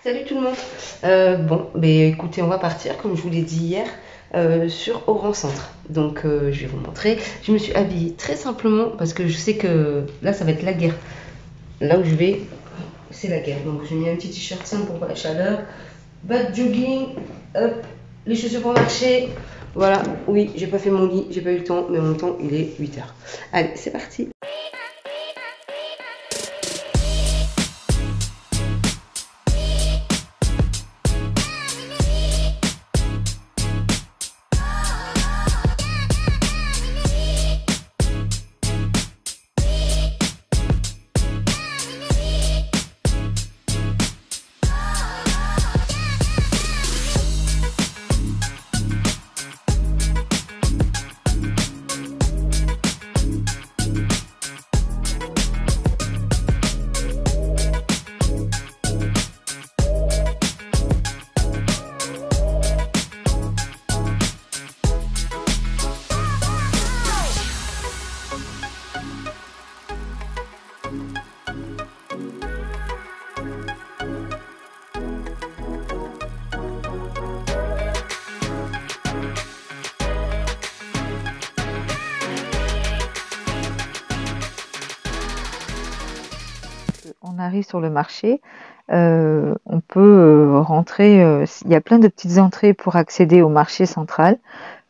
Salut tout le monde. Bon, écoutez, on va partir, comme je vous l'ai dit hier, sur Oran Centre. Donc, je vais vous montrer. Je me suis habillée très simplement parce que je sais que là, ça va être la guerre. Là où je vais, c'est la guerre. Donc, j'ai mis un petit t-shirt simple pour la chaleur, bas de jogging, hop, les chaussures pour marcher. Voilà, oui, j'ai pas fait mon lit, j'ai pas eu le temps, mais mon temps, il est 8h. Allez, c'est parti. On arrive sur le marché, on peut rentrer, il y a plein de petites entrées pour accéder au marché central.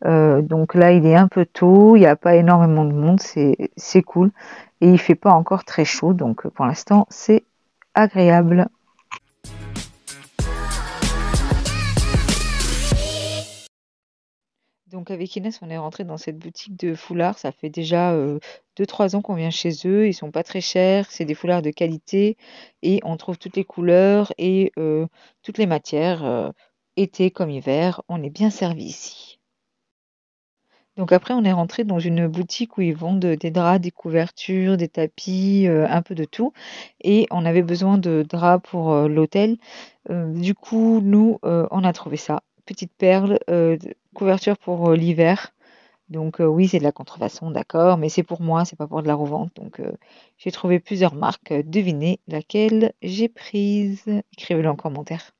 Donc là, il est un peu tôt, il n'y a pas énormément de monde, c'est cool. Et il fait pas encore très chaud, donc pour l'instant, c'est agréable. Donc avec Inès, on est rentré dans cette boutique de foulards. Ça fait déjà 2-3 ans qu'on vient chez eux. Ils sont pas très chers. C'est des foulards de qualité et on trouve toutes les couleurs et toutes les matières, été comme hiver. On est bien servi ici. Donc après, on est rentré dans une boutique où ils vendent des draps, des couvertures, des tapis, un peu de tout. Et on avait besoin de draps pour l'hôtel. Du coup, nous, on a trouvé ça. Petite perle, couverture pour l'hiver. Donc oui, c'est de la contrefaçon, d'accord, mais c'est pour moi, c'est pas pour de la revente. Donc j'ai trouvé plusieurs marques. Devinez laquelle j'ai prise. Écrivez-le en commentaire.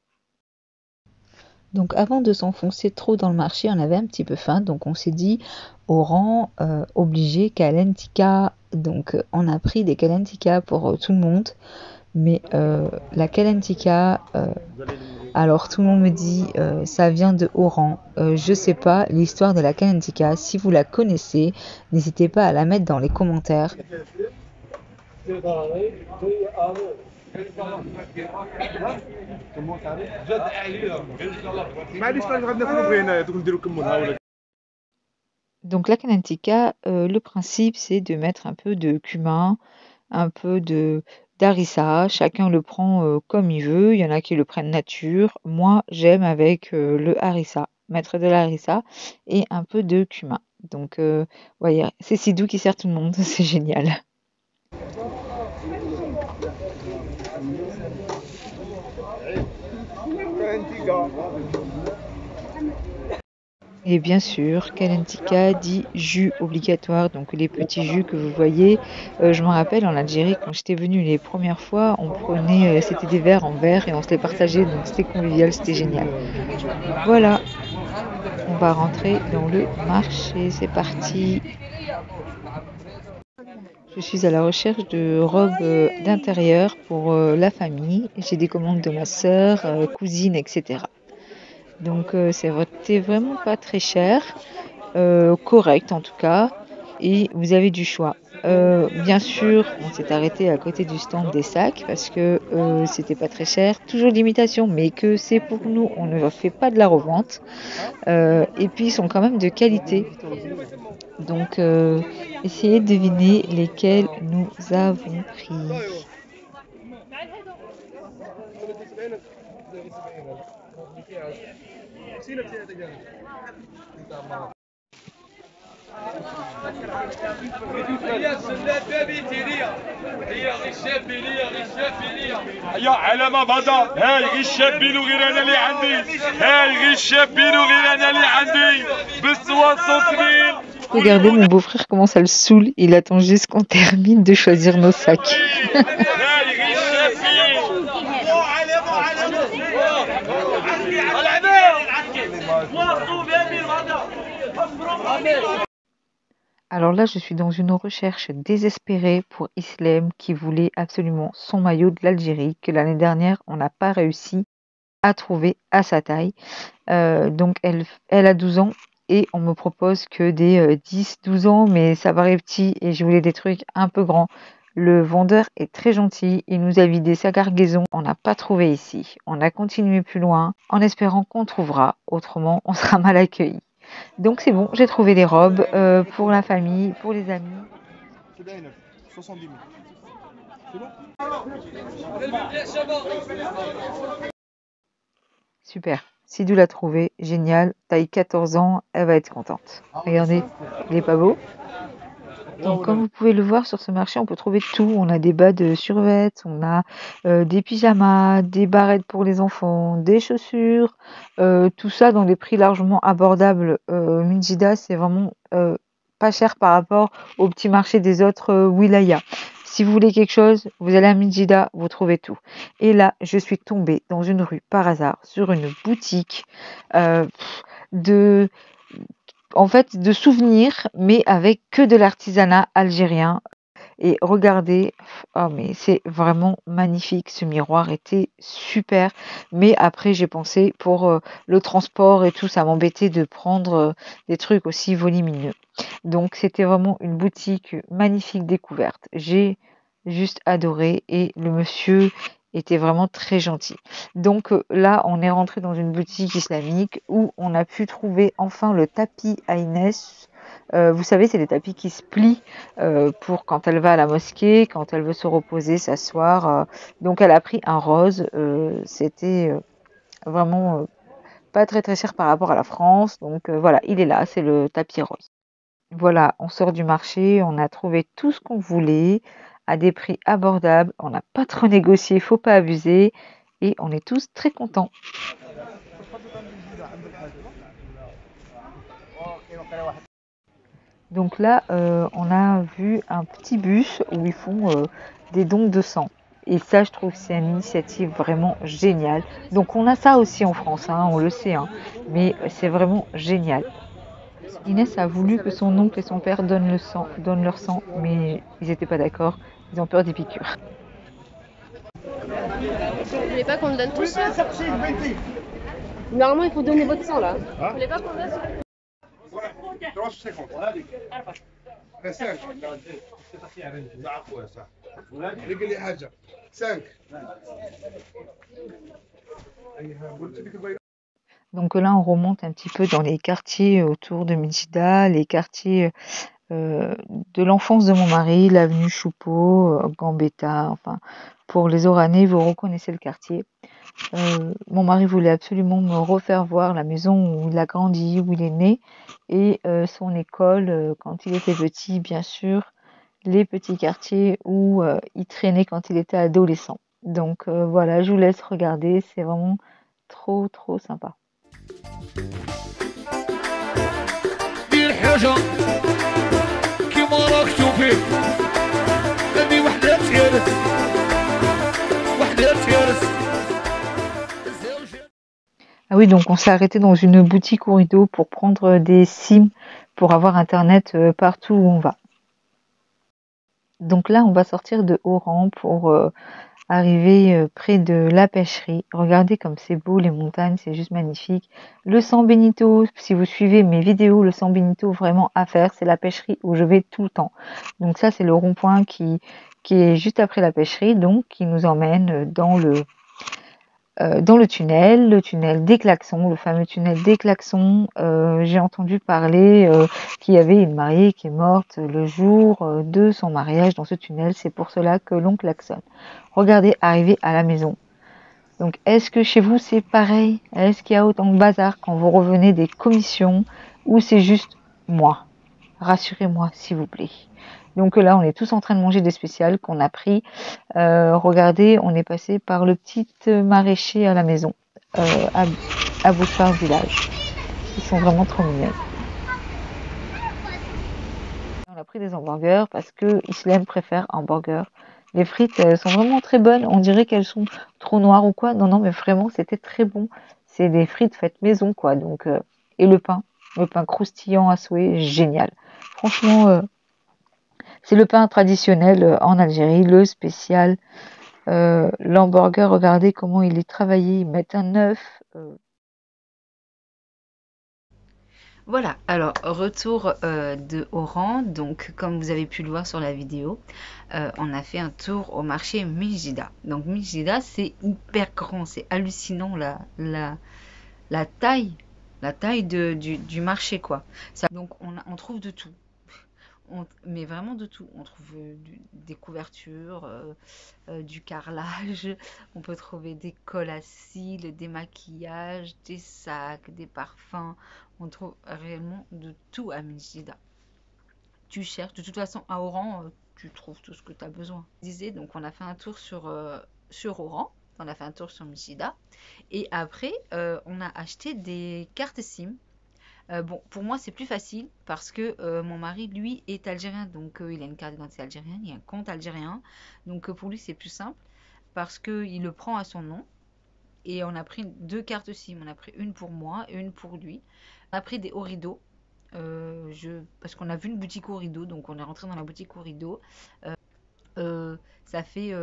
Donc avant de s'enfoncer trop dans le marché, on avait un petit peu faim, donc on s'est dit Oran obligé Kalentika. Donc on a pris des Kalentika pour tout le monde, mais la Kalentika, alors tout le monde me dit ça vient de Oran. Je sais pas l'histoire de la Kalentika. Si vous la connaissez, n'hésitez pas à la mettre dans les commentaires. Donc la Kalentika, le principe c'est de mettre un peu de cumin, un peu de d'harissa. Chacun le prend comme il veut. Il y en a qui le prennent nature. Moi j'aime avec le harissa, mettre de l'harissa et un peu de cumin. Donc voyez, c'est si doux qui sert tout le monde, c'est génial. Et bien sûr, Kalentika dit jus obligatoire, donc les petits jus que vous voyez. Je me rappelle en Algérie, quand j'étais venue les premières fois, on prenait, c'était des verres en verre et on se les partageait, donc c'était convivial, c'était génial. Voilà, on va rentrer dans le marché, c'est parti. Je suis à la recherche de robes d'intérieur pour la famille. J'ai des commandes de ma sœur, cousine, etc. Donc c'était vraiment pas très cher, correct en tout cas, et vous avez du choix. Bien sûr, on s'est arrêté à côté du stand des sacs parce que c'était pas très cher, toujours d'imitation, mais que c'est pour nous, on ne fait pas de la revente. Et puis ils sont quand même de qualité. Donc essayez de deviner lesquels nous avons pris. يا علامة بدا هاي غير الشابين وغير انا اللي عندي هاي غير الشابين وغير انا اللي عندي ب60 Regardez, mon beau-frère, comment ça le saoule. Il attend juste qu'on termine de choisir nos sacs. Alors là, je suis dans une recherche désespérée pour Islem qui voulait absolument son maillot de l'Algérie que l'année dernière, on n'a pas réussi à trouver à sa taille. Donc elle a 12 ans et on me propose que des 10-12 ans, mais ça paraît petit et je voulais des trucs un peu grands. Le vendeur est très gentil, il nous a vidé sa cargaison, on n'a pas trouvé ici. On a continué plus loin en espérant qu'on trouvera, autrement on sera mal accueillis. Donc c'est bon, j'ai trouvé des robes pour la famille, pour les amis. Super, Sidou l'a trouvé, génial, taille 14 ans, elle va être contente. Regardez, il est pas beau? Donc comme vous pouvez le voir sur ce marché, on peut trouver tout. On a des bas de survêt, on a des pyjamas, des barrettes pour les enfants, des chaussures, tout ça dans des prix largement abordables. Minjida, c'est vraiment pas cher par rapport au petit marché des autres wilayas. Si vous voulez quelque chose, vous allez à Minjida, vous trouvez tout. Et là, je suis tombée dans une rue par hasard sur une boutique de souvenirs, mais avec que de l'artisanat algérien. Et regardez, oh mais c'est vraiment magnifique, ce miroir était super. Mais après, j'ai pensé pour le transport et tout, ça m'embêtait de prendre des trucs aussi volumineux. Donc c'était vraiment une boutique magnifique découverte. J'ai juste adoré et le monsieur était vraiment très gentil. Donc là, on est rentré dans une boutique islamique où on a pu trouver enfin le tapis à Inès. Vous savez, c'est des tapis qui se plient pour quand elle va à la mosquée, quand elle veut se reposer, s'asseoir. Donc elle a pris un rose. C'était vraiment pas très très cher par rapport à la France. Donc voilà, il est là, c'est le tapis rose. Voilà, on sort du marché, on a trouvé tout ce qu'on voulait à des prix abordables. On n'a pas trop négocié, faut pas abuser. Et on est tous très contents. Donc là, on a vu un petit bus où ils font des dons de sang. Et ça, je trouve que c'est une initiative vraiment géniale. Donc on a ça aussi en France, hein, on le sait, hein, mais c'est vraiment génial. Inès a voulu que son oncle et son père donnent leur sang, mais ils n'étaient pas d'accord. Ils ont peur des piqûres. Vous voulez pas qu'on le donne tous là? Normalement, il faut donner votre sang là. Vous voulez pas qu'on le donne? Donc là, on remonte un petit peu dans les quartiers autour de Minjida, les quartiers de l'enfance de mon mari, l'avenue Choupeau, Gambetta, enfin, pour les Oranais, vous reconnaissez le quartier. Mon mari voulait absolument me refaire voir la maison où il a grandi, où il est né, et son école quand il était petit, bien sûr, les petits quartiers où il traînait quand il était adolescent. Donc voilà, je vous laisse regarder, c'est vraiment trop trop sympa. Ah oui, donc on s'est arrêté dans une boutique Orido pour prendre des SIM pour avoir internet partout où on va. Donc là, on va sortir de Oran pour arriver près de la pêcherie. Regardez comme c'est beau, les montagnes, c'est juste magnifique. Le San Benito, si vous suivez mes vidéos, le San Benito, vraiment à faire, c'est la pêcherie où je vais tout le temps. Donc ça, c'est le rond-point qui est juste après la pêcherie, donc qui nous emmène dans le tunnel, le tunnel des klaxons, le fameux tunnel des klaxons. J'ai entendu parler qu'il y avait une mariée qui est morte le jour de son mariage dans ce tunnel. C'est pour cela que l'on klaxonne. Regardez, arriver à la maison. Donc, est-ce que chez vous c'est pareil? Est-ce qu'il y a autant de bazar quand vous revenez des commissions ou c'est juste moi? Rassurez-moi, s'il vous plaît. Donc là, on est tous en train de manger des spéciales qu'on a pris. Regardez, on est passé par le petit maraîcher à la maison, à Bouchard Village. Ils sont vraiment trop mignons. On a pris des hamburgers parce que Islem préfère hamburger Les frites, elles sont vraiment très bonnes. On dirait qu'elles sont trop noires ou quoi. Non, non, mais vraiment, c'était très bon. C'est des frites faites maison, quoi. Donc, et le pain croustillant à souhait, génial. Franchement, c'est le pain traditionnel en Algérie, le spécial. L'hamburger, regardez comment il est travaillé. Ils mettent un œuf. Voilà, alors retour de Oran, donc comme vous avez pu le voir sur la vidéo, on a fait un tour au marché Mijida. Donc Mijida, c'est hyper grand, c'est hallucinant la taille, du marché quoi. Donc on trouve de tout. Mais vraiment de tout. On trouve des couvertures, du carrelage, on peut trouver des colles à cils, des maquillages, des sacs, des parfums. On trouve réellement de tout à Mijida. Tu cherches, de toute façon à Oran, tu trouves tout ce que tu as besoin. Donc on a fait un tour sur Oran, on a fait un tour sur Mijida, et après on a acheté des cartes SIM. Bon, pour moi, c'est plus facile parce que mon mari, lui, est algérien. Donc, il a une carte d'identité algérienne, il a un compte algérien. Donc, pour lui, c'est plus simple parce qu'il le prend à son nom. Et on a pris 2 cartes SIM. On a pris une pour moi et une pour lui. On a pris des Orido. Parce qu'on a vu une boutique Orido. Donc, on est rentré dans la boutique Orido. Ça fait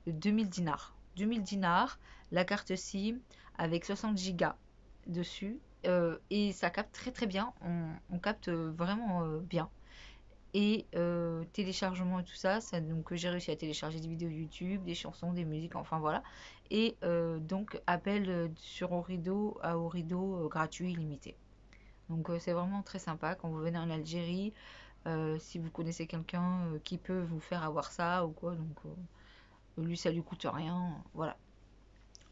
2000 dinars. 2000 dinars, la carte SIM avec 60 gigas dessus. Et ça capte très très bien, on capte vraiment bien. Et téléchargement et tout ça, donc j'ai réussi à télécharger des vidéos YouTube, des chansons, des musiques, enfin voilà. Et donc appel sur Orido à Orido gratuit, illimité. Donc c'est vraiment très sympa quand vous venez en Algérie, si vous connaissez quelqu'un qui peut vous faire avoir ça ou quoi, donc lui ça lui coûte rien, voilà.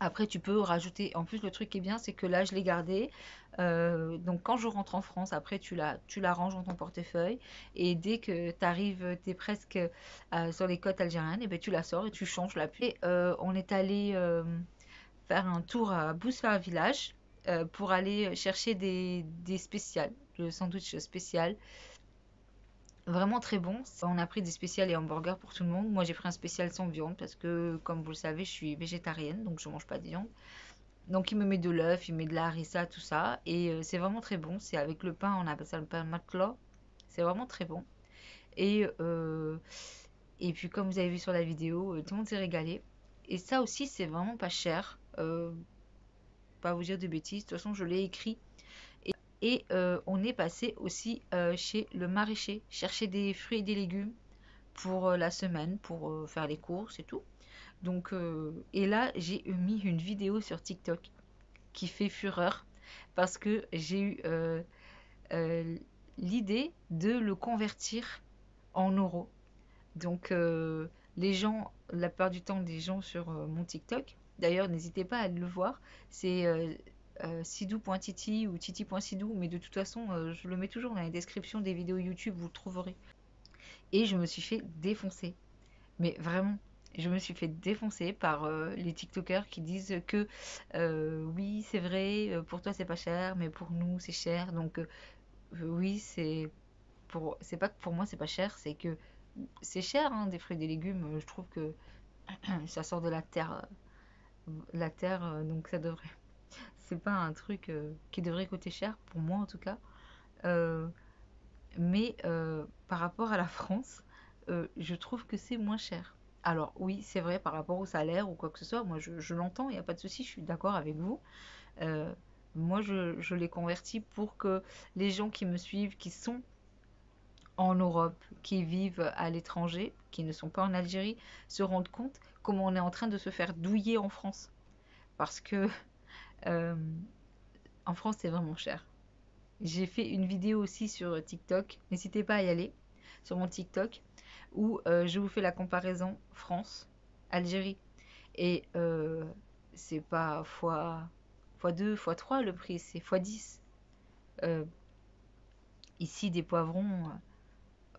Après, tu peux rajouter. En plus, le truc qui est bien, c'est que là, je l'ai gardé. Donc, quand je rentre en France, après, tu la ranges dans ton portefeuille. Et dès que tu arrives, tu es presque sur les côtes algériennes, et ben, tu la sors et tu changes la pluie. On est allé faire un tour à Bousfar Village pour aller chercher des spéciales, le sandwich spécial. Vraiment très bon. On a pris des spéciales et hamburgers pour tout le monde. Moi, j'ai pris un spécial sans viande parce que, comme vous le savez, je suis végétarienne, donc je mange pas de viande. Donc, il me met de l'œuf, il met de la harissa, tout ça. Et c'est vraiment très bon. C'est avec le pain, on appelle ça le pain matla. C'est vraiment très bon. Et, et puis, comme vous avez vu sur la vidéo, tout le monde s'est régalé. Et ça aussi, c'est vraiment pas cher. Pas vous dire de bêtises. De toute façon, je l'ai écrit. Et on est passé aussi chez le maraîcher, chercher des fruits et des légumes pour la semaine, pour faire les courses et tout. Donc, et là, j'ai mis une vidéo sur TikTok qui fait fureur parce que j'ai eu l'idée de le convertir en euros. Donc, les gens, la plupart du temps, des gens sur mon TikTok, d'ailleurs, n'hésitez pas à le voir, c'est sidou.titi ou titi.sidou, mais de toute façon, je le mets toujours dans les descriptions des vidéos YouTube, vous le trouverez. Et je me suis fait défoncer. Mais vraiment, je me suis fait défoncer par les TikTokers qui disent que oui, c'est vrai, pour toi c'est pas cher, mais pour nous c'est cher. Donc oui, c'est pas que pour moi c'est pas cher, c'est que c'est cher hein, des fruits et des légumes. Je trouve que ça sort de la terre, donc ça devrait. C'est pas un truc qui devrait coûter cher pour moi en tout cas. Mais par rapport à la France, je trouve que c'est moins cher. Alors oui, c'est vrai par rapport au salaire ou quoi que ce soit, moi je l'entends, il n'y a pas de souci, je suis d'accord avec vous. Euh, Moi je l'ai converti pour que les gens qui me suivent, qui sont en Europe, qui vivent à l'étranger, qui ne sont pas en Algérie, se rendent compte comment on est en train de se faire douiller en France. Parce que euh, en France c'est vraiment cher. J'ai fait une vidéo aussi sur TikTok, n'hésitez pas à y aller, sur mon TikTok, où je vous fais la comparaison France-Algérie. Et c'est pas fois 2, fois 3 le prix, c'est fois 10. Euh, Ici, des poivrons,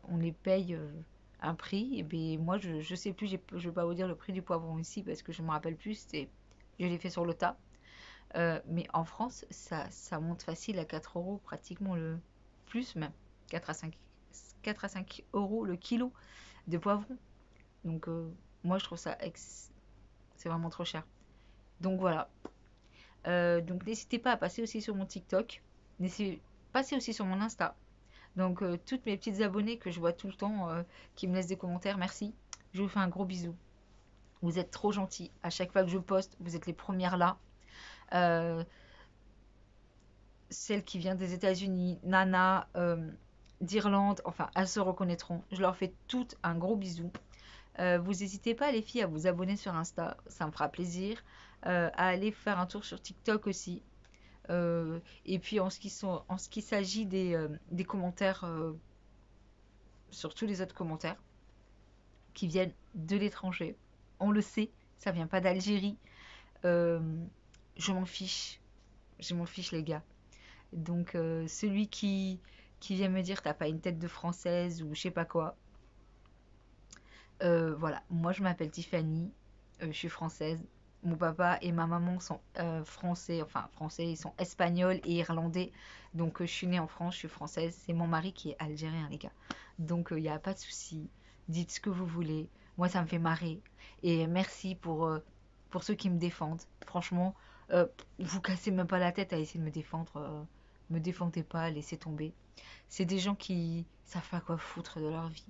on les paye un prix. Et bien, moi, je sais plus, je vais pas vous dire le prix du poivron ici parce que je me rappelle plus, je l'ai fait sur le tas. Mais en France, ça monte facile à 4 euros, pratiquement le plus même. 4 à 5 euros le kilo de poivrons. Donc moi je trouve ça c'est vraiment trop cher. Donc voilà. Donc n'hésitez pas à passer aussi sur mon TikTok. Passez aussi sur mon Insta. Donc toutes mes petites abonnées que je vois tout le temps qui me laissent des commentaires, merci. Je vous fais un gros bisou. Vous êtes trop gentils. À chaque fois que je poste, vous êtes les premières là. Celle qui vient des États-Unis, Nana, d'Irlande, enfin, elles se reconnaîtront. Je leur fais toutes un gros bisou. Vous n'hésitez pas, les filles, à vous abonner sur Insta, ça me fera plaisir. À aller faire un tour sur TikTok aussi. Et puis en ce qui s'agit des commentaires, sur tous les autres commentaires qui viennent de l'étranger, on le sait, ça vient pas d'Algérie. Je m'en fiche. Je m'en fiche, les gars. Donc celui qui vient me dire t'as pas une tête de française ou je sais pas quoi. Voilà, moi je m'appelle Tiffany, je suis française. Mon papa et ma maman sont français, enfin français, ils sont espagnols et irlandais. Donc je suis née en France, je suis française. C'est mon mari qui est algérien, les gars. Donc il n'y a pas de souci. Dites ce que vous voulez. Moi ça me fait marrer. Et merci pour ceux qui me défendent. Franchement, vous cassez même pas la tête à essayer de me défendre. Me défendez pas, laissez tomber. C'est des gens qui savent pas quoi foutre de leur vie.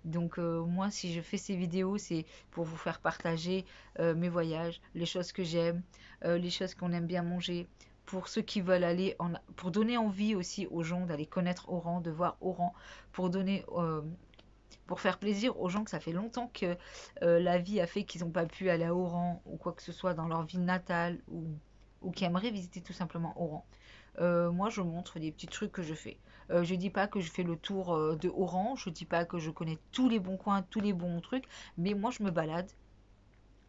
Donc moi, si je fais ces vidéos, c'est pour vous faire partager mes voyages, les choses que j'aime, les choses qu'on aime bien manger, pour ceux qui veulent aller, pour donner envie aussi aux gens d'aller connaître Oran, de voir Oran, pour faire plaisir aux gens que ça fait longtemps que la vie a fait qu'ils n'ont pas pu aller à Oran ou quoi que ce soit dans leur ville natale ou qui aimeraient visiter tout simplement Oran. Moi, je montre des petits trucs que je fais. Je dis pas que je fais le tour de Oran, je dis pas que je connais tous les bons coins, tous les bons trucs, mais moi, je me balade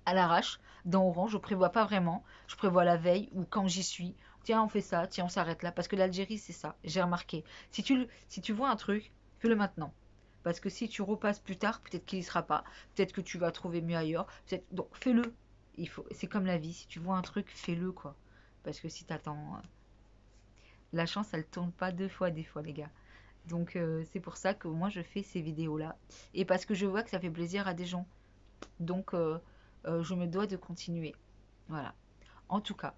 à l'arrache dans Oran, je prévois pas vraiment, je prévois la veille ou quand j'y suis. Tiens, on fait ça, tiens, on s'arrête là, parce que l'Algérie, c'est ça, j'ai remarqué. Si tu vois un truc, fais-le maintenant. Parce que si tu repasses plus tard, peut-être qu'il y sera pas, peut-être que tu vas trouver mieux ailleurs, donc fais-le. C'est comme la vie, si tu vois un truc, fais-le quoi. Parce que si t'attends, la chance, elle tourne pas deux fois des fois, les gars. Donc c'est pour ça que moi je fais ces vidéos-là. Et parce que je vois que ça fait plaisir à des gens. Donc je me dois de continuer. Voilà. En tout cas,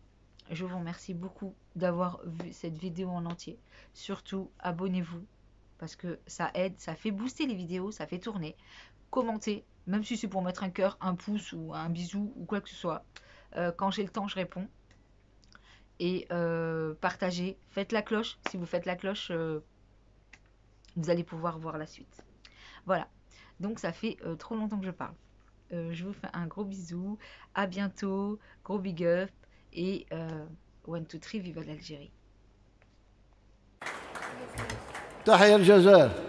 je vous remercie beaucoup d'avoir vu cette vidéo en entier. Surtout, abonnez-vous. Parce que ça aide, ça fait booster les vidéos, ça fait tourner. Commentez, même si c'est pour mettre un cœur, un pouce ou un bisou ou quoi que ce soit. Quand j'ai le temps, je réponds. Et partagez, faites la cloche. Si vous faites la cloche, vous allez pouvoir voir la suite. Voilà, donc ça fait trop longtemps que je parle. Je vous fais un gros bisou, à bientôt, gros big up et 1, 2, 3, vive l'Algérie. تحيا الجزائر.